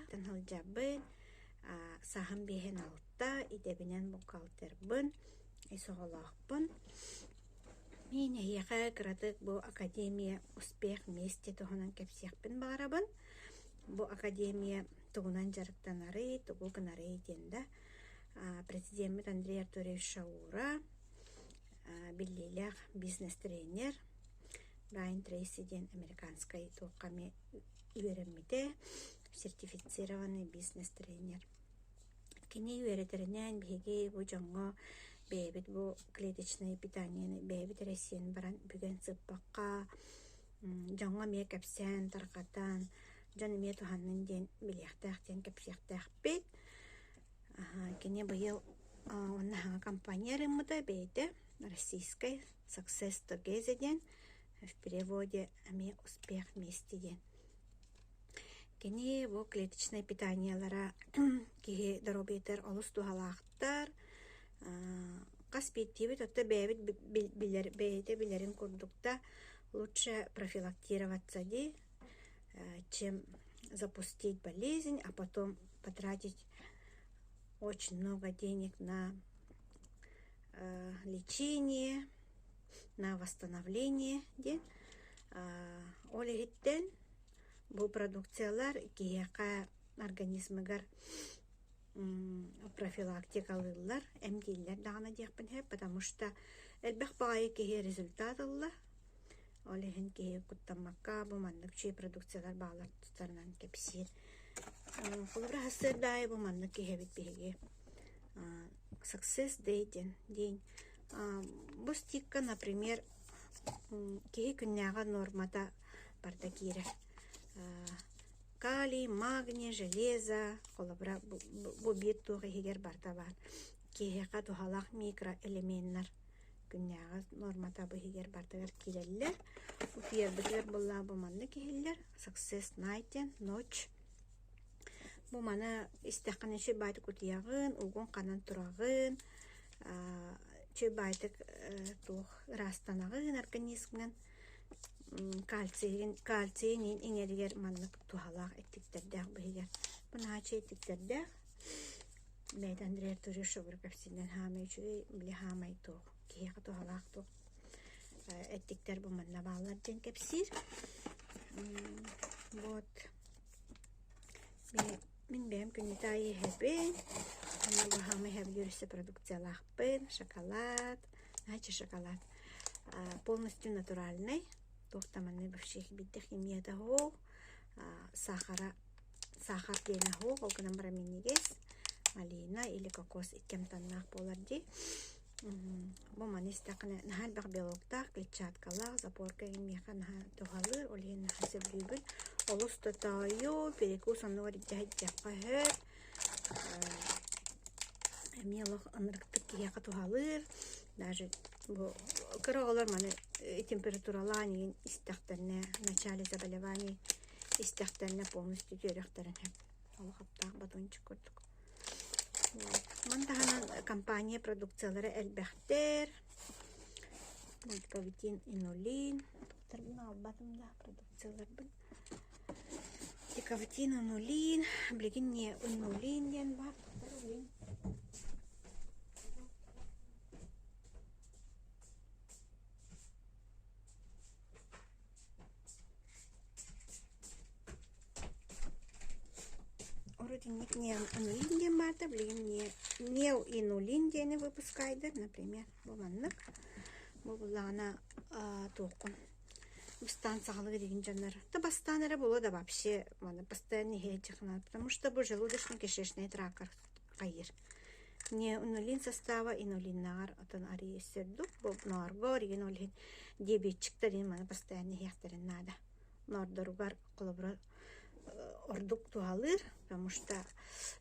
кыттан хылжабын, сахын бейхен алта, идебинен букалтырбын, исоғалақпын. Мен ехе кыратык бу академия успех вместе туғынан кепсияқпын бағарабын. Бу академия туғынан жарықтанары, туғу гынары етенді. Президент Андрей Артурович Шаура, биллилях бизнес-тренер, Брайан Трейси ден американской туқами үйереммите, сертифицированный бизнес-тренер. Кені үйеретерінен беге бу жаңға бәйбіт бу клеточное питание бәйбіт ресен баран бүген сыппаққа жаңға ме кәпсен тарқатан жаны ме туханнын ден білияқтақтен кәпсияқтақ бет. Кені бұйыл онна компания рымыда бейді российской Success Together ден в переводе «Ме успех вместе» ден. Кені бу клеточное питаниялара кихи даробетер олус тухалақтар Каспиттиби тотта бэбит билерин курдукта лучше профилактироваться чем запустить болезнь, а потом потратить очень много денег на лечение, на восстановление. Олегиттен бу продукциялар кияка организмыгар профилактикалылар, эмдиллер дағана дейқпін хеп, потому что әлбәқ бағайы кеге результат алла. Олеген кеге күттамаққа бұл мандық чүй продукциялар бағалар тұтарынан кепсир. Қолыбыра хастыр дайы бұл мандық кеге бітбеге. Success Day день. Бұл стикка, например, кеге күнняға нормата барда кире. Калий, магний, железо, колобра, бубит туғы егер барда бар. Кеге тухалақ микроэлементтер күнняға нормата бұл егер бардагар киреллер. Утиербітлер болла бұманны кейлер. Success Night, ночь. Бұманы истеқаны чүй байды күтияғын, уғын қанан тұрағын, чүй байдық туқ растанағын организмнен. Кальцийнин иңерігер маннық тухалақ әттіктердәқ бұйгер. Бұна ачы әттіктердәқ. Бәйді Андрей Артурович Шаура кәпсінен хамай чүй білі хамай туқ. Кейеқі тухалақ туқ. Әттіктер бұл манна бағалар ден кәпсір. Вот. Мен бәйім күнетайы әбін. Ана бұл хамай әбі жүрісі продукциялақ бін. Шоколад. Ачы шоколад. Полностью натуральный. Тохтаманны бывших бидді химияда хоу, сахар дейіне хоу, олғынан браминегес, малина или кокос иттемтаннақ боларды. Бұл маны істақыны нахал бақ белоқтақ, клетчаткалақ, запорка емеха наха тоғалыр, олген наха сөбрүйбін. Олыс тұтайы, перекус оны ориддәй дәққа хөт. Әмеліқ ынырықтық кейеқа тоғалыр. Даже кырағалар маны температуралан истәқтеріне, начале заболеваний истәқтеріне полностью түріқтерін әп. Алғаптақ батончик көрдік. Мандағанан компания продукциялары әлбәқтер. Декавитин, инулин. Доктор бұны албатымда продукциялар бұл. Декавитин, инулин. Білген не инулин ден бар. Не инулин ден барды, білген не инулин дені выпускайды, например, бұланнық. Бұлағына тоқын. Бұстан сағылығы деген жанар. Табастанары бұлы да вообще постоянно хейчіқынады, потому что бұл желудочно-кишечный тракт қайыр. Не инулин состава, инулиннағар отын ария сөrdік. Бұл норға ореген олген диабетчиктерін постоянно хейқтерін нада. Нордаругар қолыбыры ордук туалыр, потому что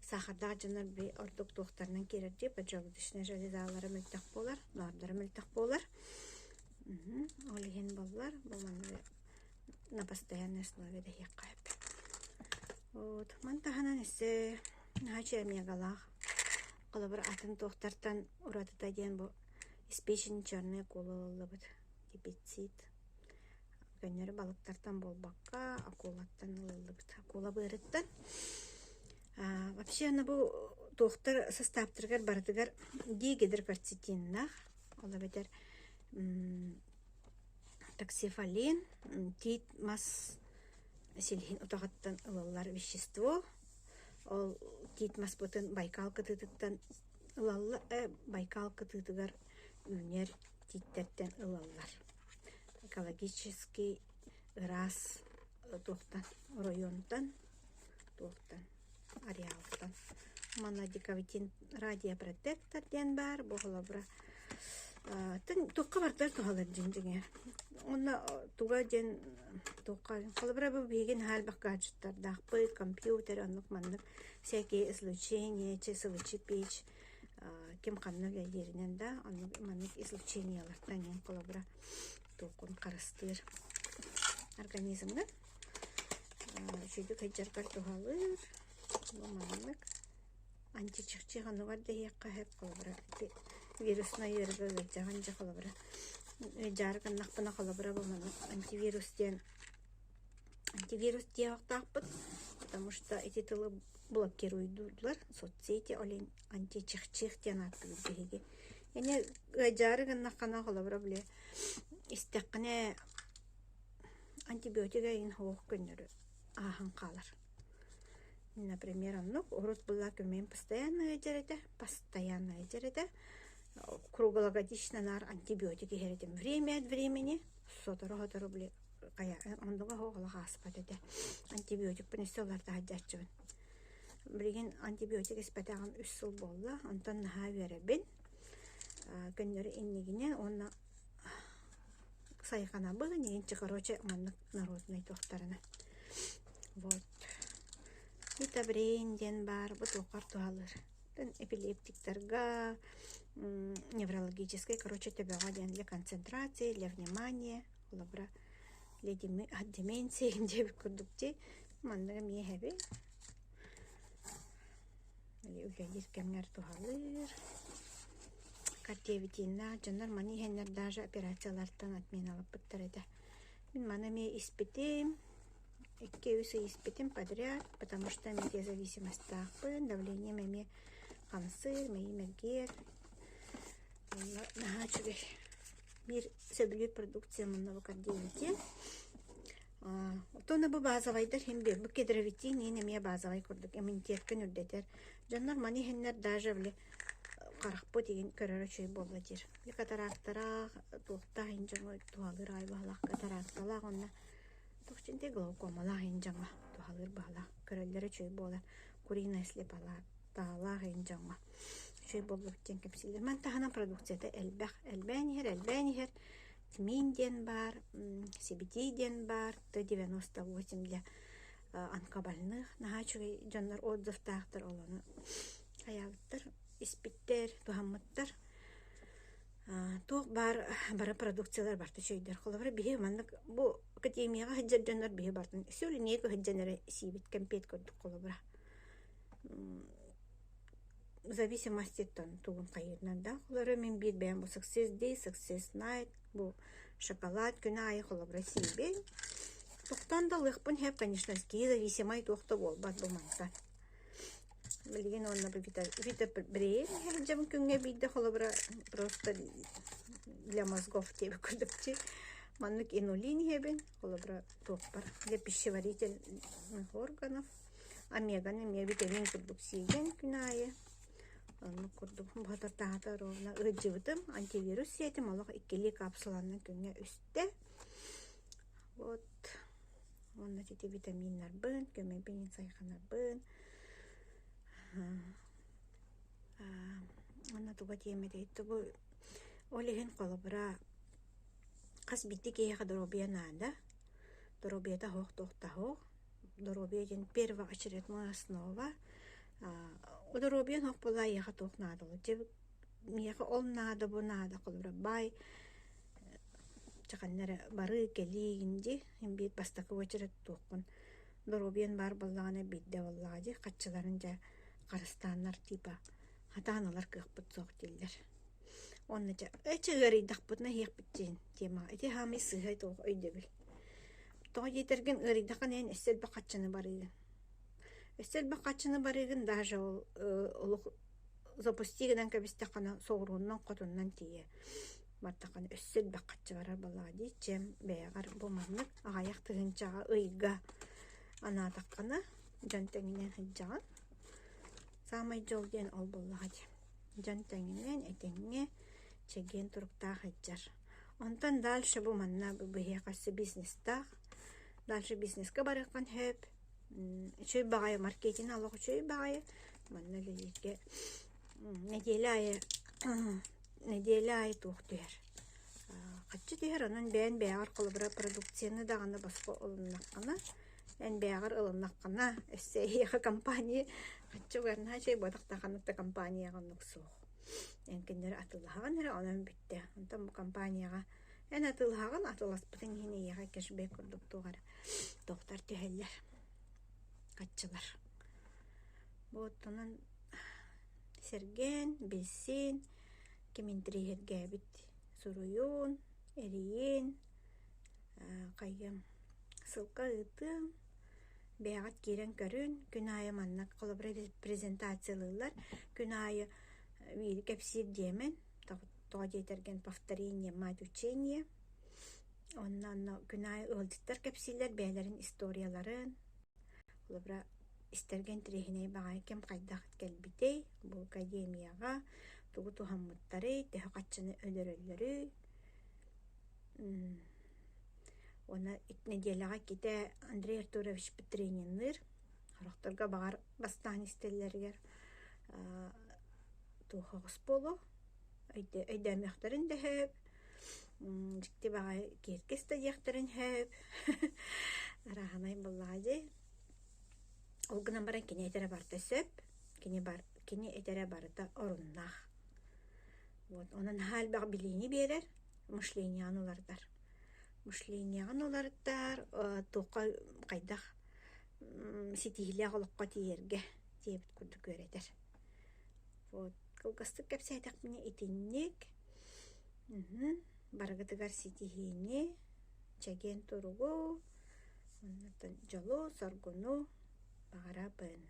сахардағы жанар бей ордук туқтарынан керерде, желудочный железалары мүлтақ болар, нордары мүлтақ болар. Олеген болар, бұл маңы на постоянной основе да хеққайып. Вот, мантағанан есе нағачы әмеғалақ. Қолыбыр атын туқтартан ұратыда ден бұл испечень черный қолы бұд, гепатит. Гөннері балықтартан болбаққа, акулаттан ұлылы бұд. Акула бұйрыттан. Вообще, она бу доктор составтыргар бардыгар дигидер кварцетиннах. Ола бетер таксифалин, тит мас силхин утагаттан ылаллар вещество. Ол тит мас бутын Байкал кытытыттан ылалла, Байкал кытытыгар үнер титтерттен ылаллар. Экологический раз тухтан районтан тухтан ареалтан. Мана дикавитин радиопротектор ден бар, бохолабра. Туққа бартар тухалар ден. Онна туга ден туққа. Холабра бу беген халбақ гаджеттар, дахпы, компьютер, анық манық, всякие излучения, часовычы печь, кем қаннық ерінен да, анық манық излучениялартан ен холабра туқын қарыстыр организмді. Шүйдік хайджаркар тухалыр, манық. Античықчы ғануғар да еққа хеп қолабыра. Вирусна ергі ғаджаған жа қолабыра. Жарған нақпына қолабыра болманы. Антивирус ден вақтақпыт, потому что эти тылы блокируйдулар. Соцсети олен античықчық ден аты бігеге. Яне жарған наққана қолабыра біле. Истеқіне антибиотика ең хоқ күннері ахан қалар. Например, урут была кюмен постоянно эдерете, круглогодично нар антибиотики херетем время от времени, соторого рублей, он долго хохла хаспатете, антибиотик понесёлар таджачвен. Бригин антибиотик испатаган үссул болла, антон наха веребин, көннөрү иннигине онна сайхана было, нигинче короче маннык народный тохтарына. Вот. Витабрин ден бар, бутылқар туалыр. Эпилептиктерга, неврологической, короче, тебя для концентрации, для внимания, для деменции, где продукты, мандра мехеби. Углядит кемнер туалыр. Картевитина, джандар мани хеннер даже операциялартан отменала пыттарыда. Мен манами испитим. Эккеюсы испитим подряд, потому что метеозависимость тахпын, давление мэме камсыр, мэме мергер. Нахачугер. Мир сөбілет продукция мұннавы кардиовите. Тоны бұл базавайдар хембе, бұл кедравити, нейін әме базавай көрдік, иммунитеткен үрдетер. Жаннар мани хеннер даже біле қарақпы деген көрері чөй болы дер. Катарактара, туқта хенжаңы туалыр айбалақ, катаракталақ онна. Тухчинте глаукомала хинжаңа тухалыр бала көрөллөрү чөй болар курина слеп ала таала хинжаңа чөй болуп тен кепсилер мен тахана продукцияда элбэнихер тминден бар сибитиден бар Т-98 для онкобольных нахачугай жаннар отзывтаахтар олону аябыттар испиттер тухаммыттар туох бары продукциялар барты чөйдер холовра бихе маннык бу академияга хаджаннар бихе бартын сөйле неге хаджаннар сибит компет көрдүк холовра в зависимости от тугун кайырнан да холовра мен бир бен бу success day success night бу шоколад күнү ай холовра сибе токтан да лыхпын хеп конечно ски зависимый тохто болбат бу манта Билген онна витабрин, жам күнгө бидде холобра просто для мозгов тебе көрдөкчү. Маннык инулин хебен, холобра топпар для пищеварительных органов. Омега витамин продукцияден күнае. Аны көрдөк батата ровно ыжыбытым антивирус сетим алак иккили капсуланы күнгө үстте. Вот. Онна тете витаминнар бын, көмөбин сайханар бын. Она туга темеде тубу олеген колобра кас битти кеха доробия нада доробия та хох доробия ген первоочередная основа доробия хох пола яха тох надо те мияха ол надо бу надо колобра бай чаканнара бары келигинди эмбит бастакы очерет тохкун доробиян бар балланы бидде баллади каччыларын жа Карастаннар типа хатаналар кыхпыт соқ делдер. Онна жа эчегери дақпытна хекпитчен тема. Эти хами сыхай тоқ өйдөбүл. Тоқ етерген ыридақан эн эссел бақатчаны бар еген. Өссел бақачыны барыгын даже ол запустигенен кебистакана сооруннан котуннан тие. Мартакан өссел бақачы барар балади чем бәягар буманнык агаяк тыгынчага ыйга анатаккана жантеңинен хыджаган. Самай жол ден ол балади. Жантеңинен этеңге чеген туруктаа хыджар. Онтан дальше буманна быхекасы бизнеста. Дальше бизнеске барыккан хөп. Чөй багай маркетинг алог чөй багай. Манна лелетке неделя ай тухтер. Каччы тер анын бен бәгәр кылыбыра продукцияны даганы басқа олыннаккана. Эн бәгәр олыннаккана эссе компания каччы гарна чөй бодактаканыкта компанияга нуксу. Эн киндер атылган хәр анан битте. Онтан бу компанияга эн атылган атыласпытын хине яга кешбек курдук тугар. Доктор тәһәлләр. Каччылар. Вот онан серген, билсин, кеминтригерге бит суруюн, эриен, кайым сылка ытым, бәгат кирен көрүн, күн айы маннак колобра презентациялылар, күн айы вири кепсир демен, тоға жетерген повторение, мать учение, оннан күн айы ылдыттар кепсилер, бәлерин историяларын, колобра истерген трехиней багай кем кайдахыт келбитей, бу академияга тугу тухаммыттары, тэхэ каччыны өлөрөллөрү. Она неделяга ките Андрей Артурович Петрениннер, характарга багар бастан истеллергер тухагыс болу, өйдәмяқтарын да хөп, жикти багай керкес тадияқтарын хөп, араханай боллади. Ол гынан баран кини этере барта сөп, кини этере барта оруннах. Вот, онан хал баг билини берер, мышлениян олардар. Мышлениян олардар, тоқа кайдах ситихиле голокка тиерге, тиебит курду көретер. Вот, кылгастык кепсайтак міне итинник, барагатыгар ситихини, чаген туругу, жолу, соргуну, багара бын.